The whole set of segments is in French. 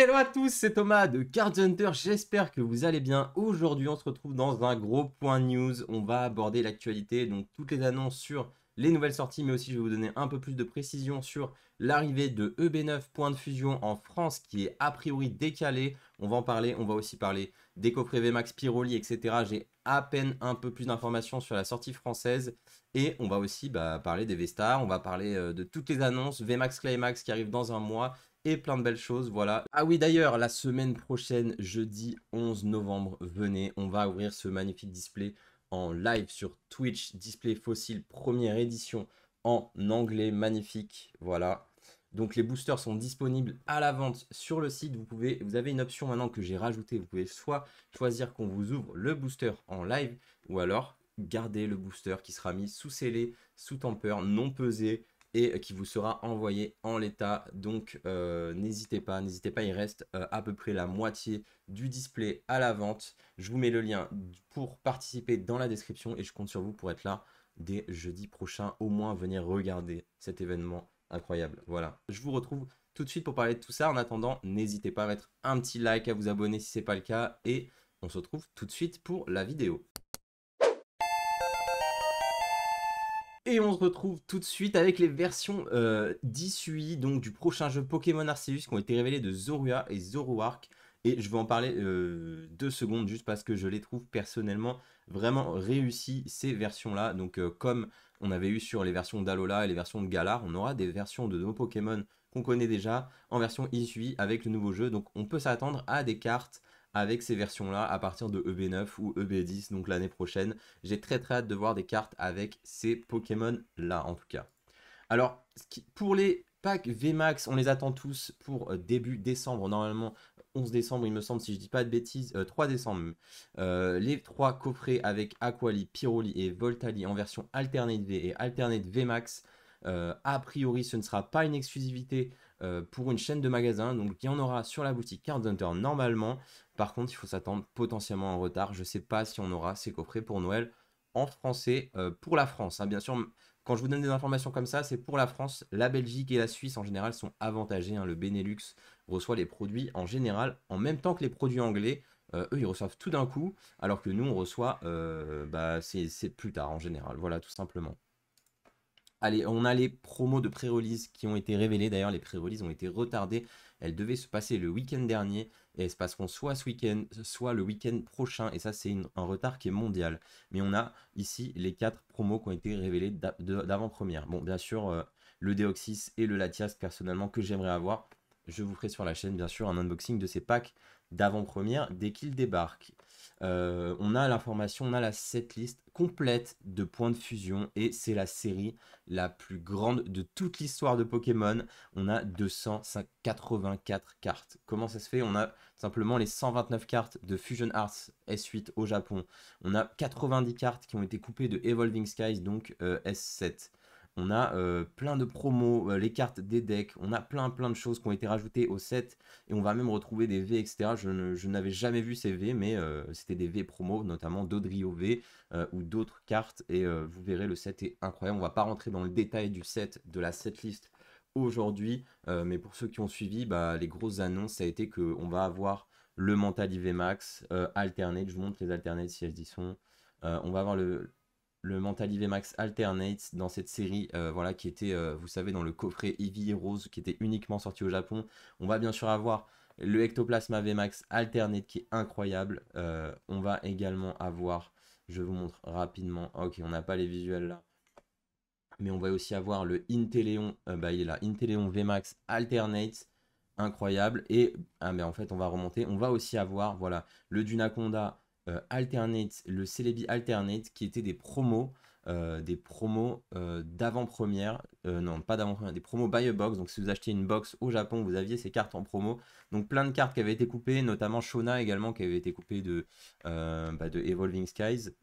Hello à tous, c'est Thomas de Card Hunter, j'espère que vous allez bien. Aujourd'hui on se retrouve dans un gros point news, on va aborder l'actualité, donc toutes les annonces sur les nouvelles sorties, mais aussi je vais vous donner un peu plus de précision sur l'arrivée de EB9 Point de Fusion en France qui est a priori décalé. On va en parler, on va aussi parler des coffrets VMAX Piroli, etc. J'ai à peine un peu plus d'informations sur la sortie française et on va aussi parler des V-Stars, on va parler de toutes les annonces, VMAX Climax qui arrive dans un mois et plein de belles choses, voilà. Ah oui, d'ailleurs, la semaine prochaine, jeudi 11 novembre, venez, on va ouvrir ce magnifique display en live sur Twitch, display fossile première édition en anglais, magnifique, voilà. Donc les boosters sont disponibles à la vente sur le site. Vous avez une option maintenant que j'ai rajoutée. Vous pouvez soit choisir qu'on vous ouvre le booster en live, ou alors garder le booster qui sera mis sous scellé, sous tamper, non pesé, et qui vous sera envoyé en l'état. Donc n'hésitez pas, il reste à peu près la moitié du display à la vente. Je vous mets le lien pour participer dans la description et je compte sur vous pour être là dès jeudi prochain, au moins venir regarder cet événement incroyable. Voilà, je vous retrouve tout de suite pour parler de tout ça. En attendant, n'hésitez pas à mettre un petit like, à vous abonner si ce n'est pas le cas et on se retrouve tout de suite pour la vidéo. Et on se retrouve tout de suite avec les versions d'issue, donc du prochain jeu Pokémon Arceus qui ont été révélées de Zorua et Zoroark. Et je vais en parler 2 secondes juste parce que je les trouve personnellement vraiment réussies ces versions-là. Donc comme on avait eu sur les versions d'Alola et les versions de Galar, on aura des versions de nos Pokémon qu'on connaît déjà en version issue avec le nouveau jeu. Donc on peut s'attendre à des cartes avec ces versions-là à partir de EB9 ou EB10, donc l'année prochaine. J'ai très hâte de voir des cartes avec ces Pokémon-là, en tout cas. Alors, pour les packs VMAX, on les attend tous pour début décembre, normalement 11 décembre, il me semble, si je dis pas de bêtises, 3 décembre. Les 3 coffrets avec Aquali, Piroli et Voltali en version Alternate V et Alternate VMAX. A priori, ce ne sera pas une exclusivité pour une chaîne de magasins, donc il y en aura sur la boutique Card Hunter normalement. Par contre, il faut s'attendre potentiellement en retard. Je ne sais pas si on aura ces coffrets pour Noël en français pour la France, hein. Bien sûr, quand je vous donne des informations comme ça, c'est pour la France. La Belgique et la Suisse en général sont avantagés, hein. Le Benelux reçoit les produits en général en même temps que les produits anglais. Eux, ils reçoivent tout d'un coup, alors que nous, on reçoit, c'est plus tard en général. Voilà, tout simplement. Allez, on a les promos de pré-release qui ont été révélées. D'ailleurs, les pré-releases ont été retardées. Elles devaient se passer le week-end dernier et elles se passeront soit ce week-end, soit le week-end prochain. Et ça, c'est un retard qui est mondial. Mais on a ici les 4 promos qui ont été révélés d'avant-première. Bon, bien sûr, le Deoxys et le Latias, personnellement, que j'aimerais avoir. Je vous ferai sur la chaîne, bien sûr, un unboxing de ces packs d'avant-première dès qu'ils débarquent. On a l'information, on a la setlist complète de points de fusion et c'est la série la plus grande de toute l'histoire de Pokémon. On a 284 cartes. Comment ça se fait? On a simplement les 129 cartes de Fusion Arts S8 au Japon. On a 90 cartes qui ont été coupées de Evolving Skies, donc S7. On a plein de promos, les cartes des decks, on a plein de choses qui ont été rajoutées au set et on va même retrouver des V, etc. Je n'avais jamais vu ces V, mais c'était des V promos, notamment Dodrio V ou d'autres cartes et vous verrez, le set est incroyable. On va pas rentrer dans le détail du set, de la setlist aujourd'hui, mais pour ceux qui ont suivi, les grosses annonces, ça a été qu'on va avoir le Mentali VMAX Alternate, je vous montre les Alternates si elles y sont. On va avoir le Mentali VMAX Alternate dans cette série, voilà, qui était, vous savez, dans le coffret Eevee Rose, qui était uniquement sorti au Japon. On va bien sûr avoir le Ectoplasma VMAX Alternate qui est incroyable. On va également avoir, je vous montre rapidement, ok, on n'a pas les visuels là, mais on va aussi avoir le Inteleon, il est là, Inteleon VMAX Alternate, incroyable. Et mais en fait, on va remonter, on va aussi avoir, voilà, le Dunaconda Alternate, le Celebi Alternate, qui étaient des promos d'avant-première, non pas d'avant-première, des promos buy a box. Donc si vous achetez une box au Japon, vous aviez ces cartes en promo. Donc plein de cartes qui avaient été coupées, notamment Shona également qui avait été coupée de Evolving Skies,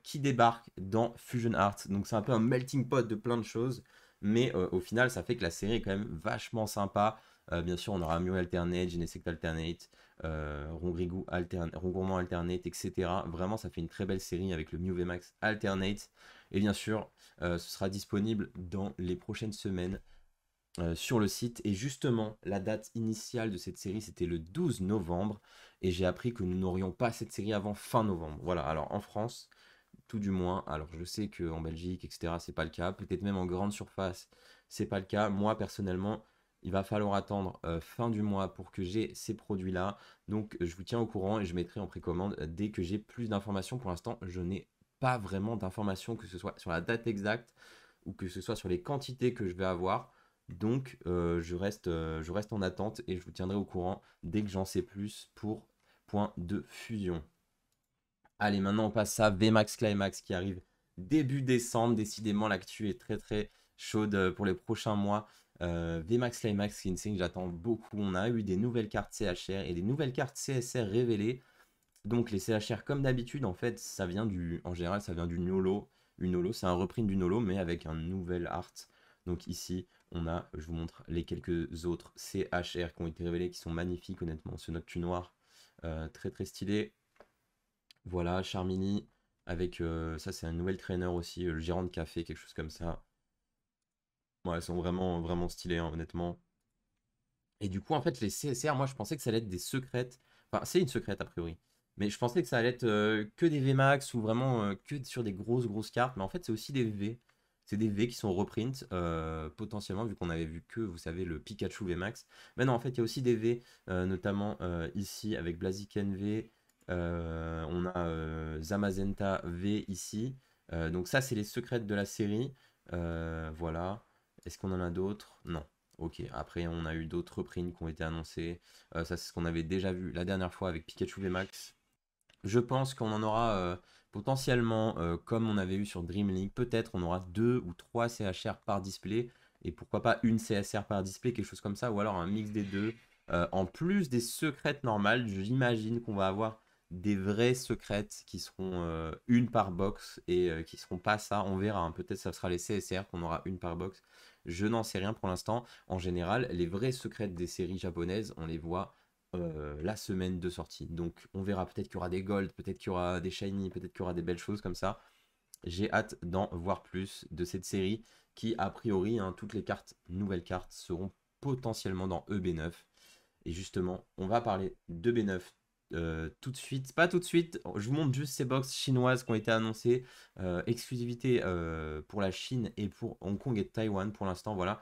qui débarque dans Fusion Art. Donc c'est un peu un melting pot de plein de choses, mais au final ça fait que la série est quand même vachement sympa. Bien sûr, on aura Mew Alternate, Genesect Alternate, Rongourmand Alternate, etc. Vraiment, ça fait une très belle série avec le Mew VMAX Alternate. Et bien sûr, ce sera disponible dans les prochaines semaines sur le site. Et justement, la date initiale de cette série, c'était le 12 novembre. Et j'ai appris que nous n'aurions pas cette série avant fin novembre. Voilà, alors en France, tout du moins. Alors je sais qu'en Belgique, etc., c'est pas le cas. Peut-être même en grande surface, c'est pas le cas. Moi, personnellement, il va falloir attendre fin du mois pour que j'ai ces produits-là. Donc je vous tiens au courant et je mettrai en précommande dès que j'ai plus d'informations. Pour l'instant, je n'ai pas vraiment d'informations, que ce soit sur la date exacte ou que ce soit sur les quantités que je vais avoir. Donc je reste en attente et je vous tiendrai au courant dès que j'en sais plus pour Point de Fusion. Allez, maintenant on passe à VMAX Climax qui arrive début décembre. Décidément, l'actu est très très chaude pour les prochains mois. VMAX Climax, c'est une série que j'attends beaucoup. On a eu des nouvelles cartes CHR et des nouvelles cartes CSR révélées. Donc les CHR, comme d'habitude, en fait, en général, ça vient du Nolo. Une Nolo, c'est un reprint du Nolo, mais avec un nouvel art. Donc ici, je vous montre les quelques autres CHR qui ont été révélés, qui sont magnifiques, honnêtement. Ce Noctu noir, très très stylé. Voilà, Charmini, avec, ça c'est un nouvel trainer aussi, le gérant de café, quelque chose comme ça. Ouais, elles sont vraiment, vraiment stylées, hein, honnêtement. Et du coup, en fait, les CSR, moi je pensais que ça allait être des secrètes. Enfin, c'est une secrète a priori. Mais je pensais que ça allait être que des VMAX ou vraiment que sur des grosses, grosses cartes. Mais en fait, c'est aussi des V. C'est des V qui sont reprint, potentiellement, vu qu'on avait vu que, vous savez, le Pikachu VMAX. Mais non, en fait, il y a aussi des V, notamment ici avec Blaziken V. On a Zamazenta V ici. Donc ça, c'est les secrètes de la série. Voilà. Est-ce qu'on en a d'autres? Non. Ok, après on a eu d'autres reprints qui ont été annoncés. Ça c'est ce qu'on avait déjà vu la dernière fois avec Pikachu VMAX. Je pense qu'on en aura potentiellement, comme on avait eu sur Dream League, peut-être on aura 2 ou 3 CHR par display. Et pourquoi pas une CSR par display, quelque chose comme ça, ou alors un mix des deux. En plus des secrètes normales, j'imagine qu'on va avoir des vraies secrètes qui seront une par box et qui seront pas ça, on verra, hein. Peut-être ça sera les CSR qu'on aura une par box. Je n'en sais rien pour l'instant. En général, les vraies secrètes des séries japonaises, on les voit la semaine de sortie. Donc on verra, peut-être qu'il y aura des gold, peut-être qu'il y aura des shiny, peut-être qu'il y aura des belles choses comme ça. J'ai hâte d'en voir plus de cette série qui, a priori, hein, toutes les cartes, nouvelles cartes, seront potentiellement dans EB9. Et justement, on va parler d'EB9 tout de suite. Pas tout de suite, je vous montre juste ces box chinoises qui ont été annoncées. Exclusivité pour la Chine et pour Hong Kong et Taïwan pour l'instant. Voilà.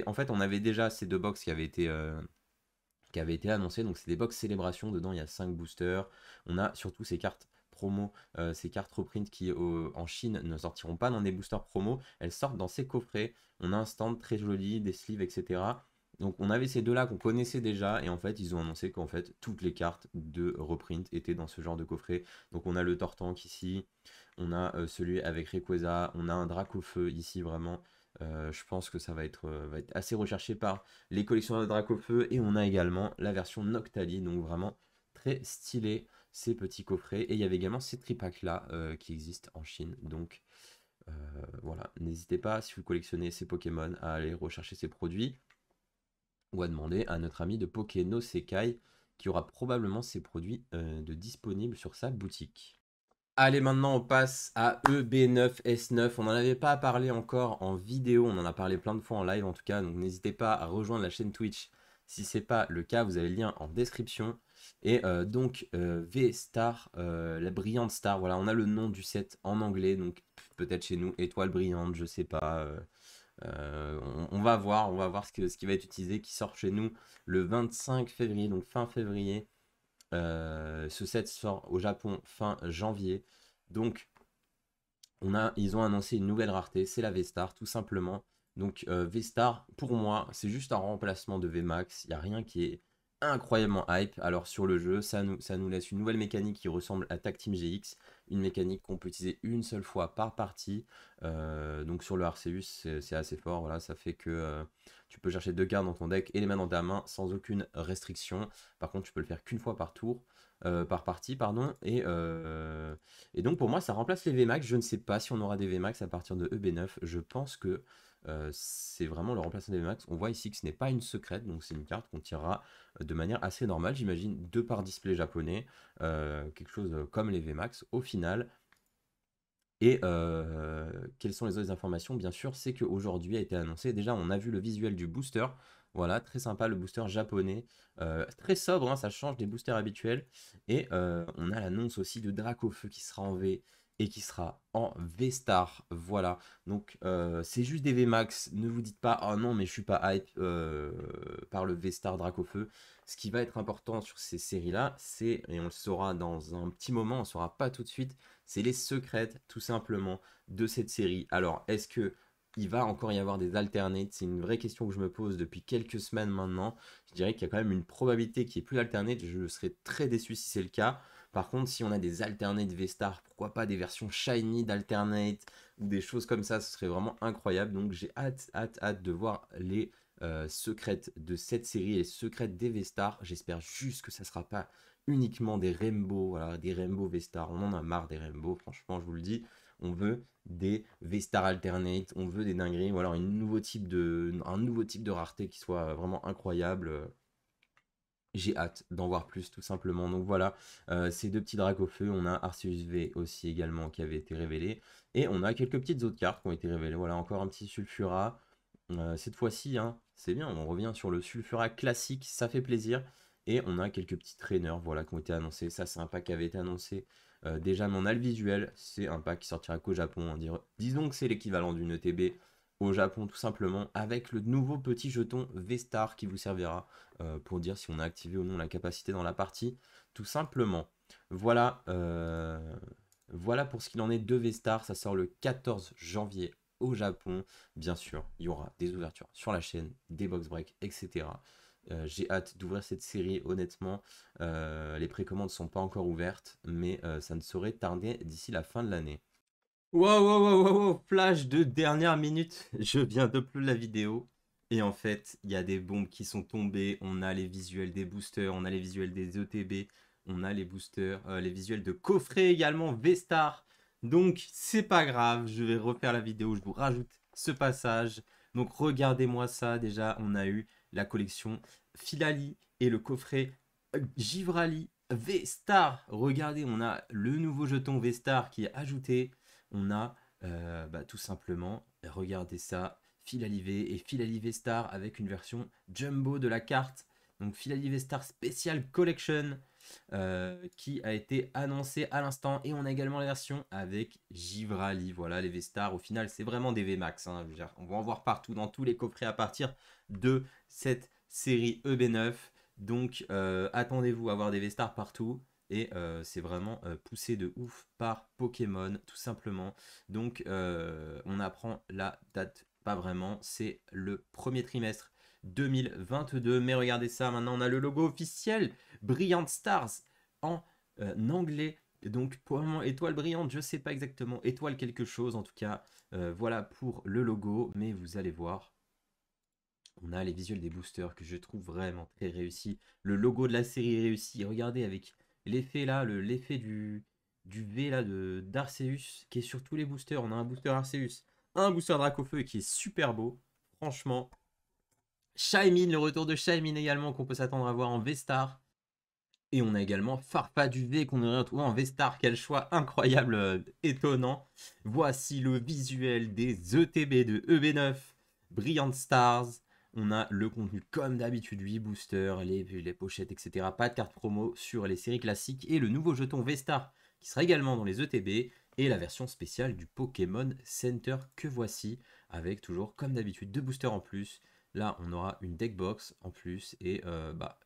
En fait, on avait déjà ces 2 box qui avait été annoncé. Donc c'est des box célébration. Dedans, il y a 5 boosters. On a surtout ces cartes promo, ces cartes reprint qui en Chine ne sortiront pas dans des boosters promo. Elles sortent dans ces coffrets. On a un stand très joli, des sleeves, etc. Donc on avait ces deux-là qu'on connaissait déjà. Et en fait, ils ont annoncé qu'en fait, toutes les cartes de reprint étaient dans ce genre de coffret. Donc on a le Tortank ici. On a celui avec Rayquaza. On a un Dracofeu ici, vraiment. Je pense que ça va être assez recherché par les collections de Dracofeu et on a également la version Noctali, donc vraiment très stylé ces petits coffrets. Et il y avait également ces tripacks là qui existent en Chine, donc euh, voilà, n'hésitez pas si vous collectionnez ces Pokémon à aller rechercher ces produits ou à demander à notre ami de Pokéno Sekai qui aura probablement ces produits de disponibles sur sa boutique. Allez, maintenant on passe à EB9S9. On n'en avait pas parlé encore en vidéo, on en a parlé plein de fois en live en tout cas, donc n'hésitez pas à rejoindre la chaîne Twitch si c'est pas le cas, vous avez le lien en description. Et donc V-Star, la brillante star, voilà, on a le nom du set en anglais, donc peut-être chez nous, étoile brillante, je sais pas. On va voir ce qui va être utilisé, qui sort chez nous le 25 février, donc fin février. Ce set sort au Japon fin janvier. Donc, ils ont annoncé une nouvelle rareté, c'est la V-Star, tout simplement. Donc, V-Star, pour moi, c'est juste un remplacement de VMAX. Il n'y a rien qui est incroyablement hype. Alors, sur le jeu, ça nous laisse une nouvelle mécanique qui ressemble à Tag Team GX. Une mécanique qu'on peut utiliser une seule fois par partie. Donc, sur le Arceus, c'est assez fort. Voilà, ça fait que tu peux chercher 2 cartes dans ton deck et les mettre dans ta main sans aucune restriction. Par contre, tu peux le faire qu'une fois par tour. Par partie, pardon. Et donc pour moi, ça remplace les VMAX. Je ne sais pas si on aura des VMAX à partir de EB9. Je pense que c'est vraiment le remplaçant des VMAX. On voit ici que ce n'est pas une secrète, donc c'est une carte qu'on tirera de manière assez normale. J'imagine 2 par display japonais, quelque chose comme les VMAX au final. Et quelles sont les autres informations? Bien sûr, c'est qu'aujourd'hui a été annoncé, déjà on a vu le visuel du booster, voilà, très sympa le booster japonais, très sobre, hein, ça change des boosters habituels. Et on a l'annonce aussi de Dracofeu qui sera en V et qui sera en V-Star, voilà. Donc c'est juste des VMAX, ne vous dites pas «Oh non mais je suis pas hype par le V-Star Dracofeu». Ce qui va être important sur ces séries-là, c'est, et on le saura dans un petit moment, on ne saura pas tout de suite, c'est les secrets, tout simplement, de cette série. Alors, est-ce que il va encore y avoir des alternates? C'est une vraie question que je me pose depuis quelques semaines maintenant. Je dirais qu'il y a quand même une probabilité qu'il n'y ait plus d'alternate. Je serais très déçu si c'est le cas. Par contre, si on a des alternates V-Star, pourquoi pas des versions shiny d'alternate ou des choses comme ça, ce serait vraiment incroyable. Donc j'ai hâte, hâte, hâte de voir les secrètes de cette série, les secrètes des V-Star. J'espère juste que ça ne sera pas uniquement des rainbows, voilà, des rainbows V-Star. On en a marre des rainbows, franchement, je vous le dis. On veut des V-Star alternate, on veut des dingueries, ou alors un nouveau type de rareté qui soit vraiment incroyable. J'ai hâte d'en voir plus, tout simplement. Donc voilà, ces deux petits dracs au feu. On a Arceus V aussi également qui avait été révélé. Et on a quelques petites autres cartes qui ont été révélées. Voilà, encore un petit Sulfura. Cette fois-ci, hein, c'est bien, on revient sur le Sulfura classique, ça fait plaisir. Et on a quelques petits traîneurs, voilà, qui ont été annoncés. Ça, c'est un pack qui avait été annoncé déjà, mais on a le visuel. C'est un pack qui sortira qu'au Japon. Disons que c'est l'équivalent d'une ETB au Japon, tout simplement, avec le nouveau petit jeton V-Star qui vous servira pour dire si on a activé ou non la capacité dans la partie, tout simplement. Voilà, voilà pour ce qu'il en est de V-Star. Ça sort le 14 janvier au Japon. Bien sûr, il y aura des ouvertures sur la chaîne, des box breaks, etc. J'ai hâte d'ouvrir cette série, honnêtement. Les précommandes ne sont pas encore ouvertes, mais ça ne saurait tarder d'ici la fin de l'année. Wow, wow, wow, wow, wow, flash de dernière minute. Je viens d'upload la vidéo. Et en fait, il y a des bombes qui sont tombées. On a les visuels des boosters, on a les visuels des ETB, on a les boosters, les visuels de coffret également, V-Star. Donc, c'est pas grave, je vais refaire la vidéo, je vous rajoute ce passage. Donc, regardez-moi ça. Déjà, on a eu la collection Filali et le coffret Givrali V-Star. Regardez, on a le nouveau jeton V-Star qui est ajouté. On a tout simplement, regardez ça, Filalivé et Filalivé Star avec une version jumbo de la carte. Donc Filalivé Star Special Collection qui a été annoncé à l'instant. Et on a également la version avec Givrali. Voilà, les V-Stars, au final, c'est vraiment des V-Max. Hein. On va en voir partout dans tous les coffrets à partir de cette série EB9. Donc attendez-vous à avoir des V-Stars partout. Et c'est vraiment poussé de ouf par Pokémon, tout simplement. Donc on apprend la date, pas vraiment, c'est le premier trimestre 2022. Mais regardez ça, maintenant on a le logo officiel Brilliant Stars en anglais. Donc pour le moment, étoile brillante, je sais pas exactement, étoile quelque chose en tout cas. Voilà pour le logo, mais vous allez voir. On a les visuels des boosters que je trouve vraiment très réussis. Le logo de la série est réussi. Regardez avec l'effet là, l'effet du V là d'Arceus qui est sur tous les boosters. On a un booster Arceus, un booster Dracofeu qui est super beau. Franchement. Shaymin, le retour de Shaymin également qu'on peut s'attendre à voir en V-Star. Et on a également Farfadou V qu'on aurait retrouvé en V-Star. Quel choix incroyable, étonnant. Voici le visuel des ETB de EB9. Brilliant Stars. On a le contenu comme d'habitude, 8 boosters, les pochettes, etc. Pas de carte promo sur les séries classiques. Et le nouveau jeton V-Star qui sera également dans les ETB. Et la version spéciale du Pokémon Center que voici. Avec toujours comme d'habitude 2 boosters en plus. Là, on aura une deck box en plus et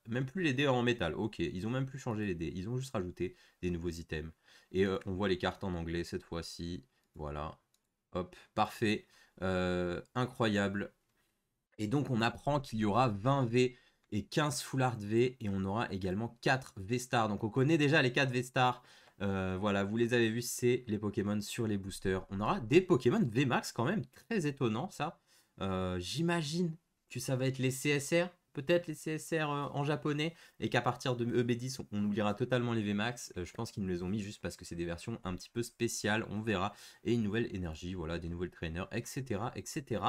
même plus les dés en métal. Ok, ils ont même plus changé les dés, ils ont juste rajouté des nouveaux items. Et on voit les cartes en anglais cette fois-ci. Voilà, hop, parfait, incroyable. Et donc on apprend qu'il y aura 20 V et 15 Full Art V et on aura également 4 V-Stars. Donc on connaît déjà les 4 V-Stars. Voilà, vous les avez vus, c'est les Pokémon sur les boosters. On aura des Pokémon V-Max quand même, très étonnant ça. J'imagine que ça va être les CSR, peut-être les CSR en japonais, et qu'à partir de EB10, on oubliera totalement les VMAX. Je pense qu'ils nous les ont mis juste parce que c'est des versions un petit peu spéciales, on verra. Et une nouvelle énergie, voilà, des nouvelles trainers, etc., etc.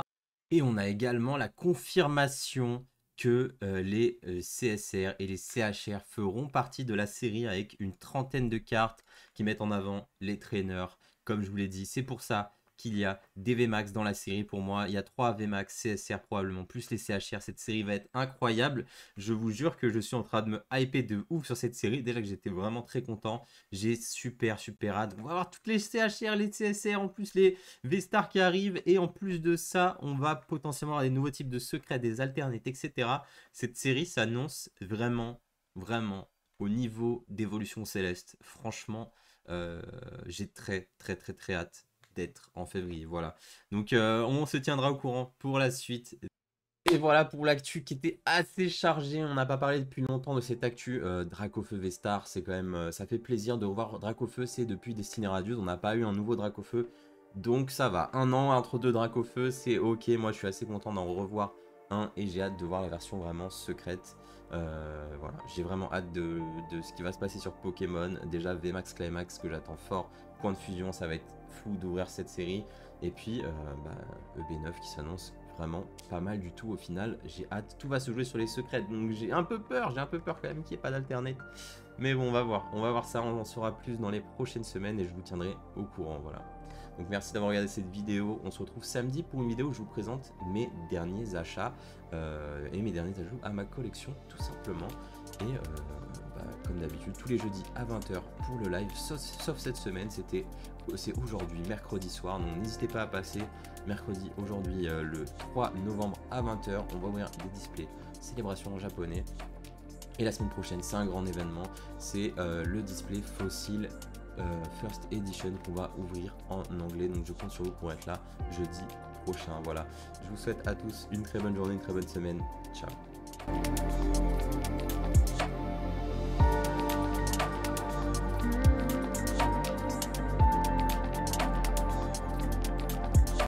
Et on a également la confirmation que les CSR et les CHR feront partie de la série avec une trentaine de cartes qui mettent en avant les trainers comme je vous l'ai dit. C'est pour ça qu'il y a des VMAX dans la série. Pour moi, il y a 3 VMAX CSR probablement, plus les CHR. Cette série va être incroyable. Je vous jure que je suis en train de me hyper de ouf sur cette série. Déjà que j'étais vraiment très content. J'ai super hâte. On va avoir toutes les CHR, les CSR, en plus les V-Stars qui arrivent. Et en plus de ça, on va potentiellement avoir des nouveaux types de secrets, des alternates, etc. Cette série s'annonce vraiment au niveau d'évolution céleste. Franchement, j'ai très hâte d'être en février. Voilà. Donc, on se tiendra au courant pour la suite. Et voilà pour l'actu qui était assez chargée. On n'a pas parlé depuis longtemps de cette actu. Dracofeu V-Star, c'est quand même, ça fait plaisir de revoir Dracofeu. C'est depuis Destiny Radius, on n'a pas eu un nouveau Dracofeu. Donc ça va. Un an entre deux Dracofeu, c'est ok. Moi, je suis assez content d'en revoir un et j'ai hâte de voir la version vraiment secrète. Voilà, j'ai vraiment hâte de ce qui va se passer sur Pokémon. Déjà VMAX Climax que j'attends fort. Point de fusion, ça va être fou d'ouvrir cette série. Et puis EB9 qui s'annonce vraiment pas mal du tout au final. J'ai hâte, tout va se jouer sur les secrets. Donc j'ai un peu peur quand même qu'il n'y ait pas d'alternate. Mais bon, on va voir ça, on en saura plus dans les prochaines semaines et je vous tiendrai au courant, voilà. Donc merci d'avoir regardé cette vidéo. On se retrouve samedi pour une vidéo où je vous présente mes derniers achats et mes derniers ajouts à ma collection, tout simplement. Et comme d'habitude, tous les jeudis à 20 h pour le live, sauf cette semaine, c'est aujourd'hui, mercredi soir. Donc n'hésitez pas à passer mercredi, aujourd'hui, le 3 novembre à 20 h. On va ouvrir des displays célébration en japonais. Et la semaine prochaine, c'est un grand événement, c'est le display Fossil First Edition qu'on va ouvrir en anglais. Donc je compte sur vous pour être là jeudi prochain. Voilà, je vous souhaite à tous une très bonne journée, une très bonne semaine. Ciao.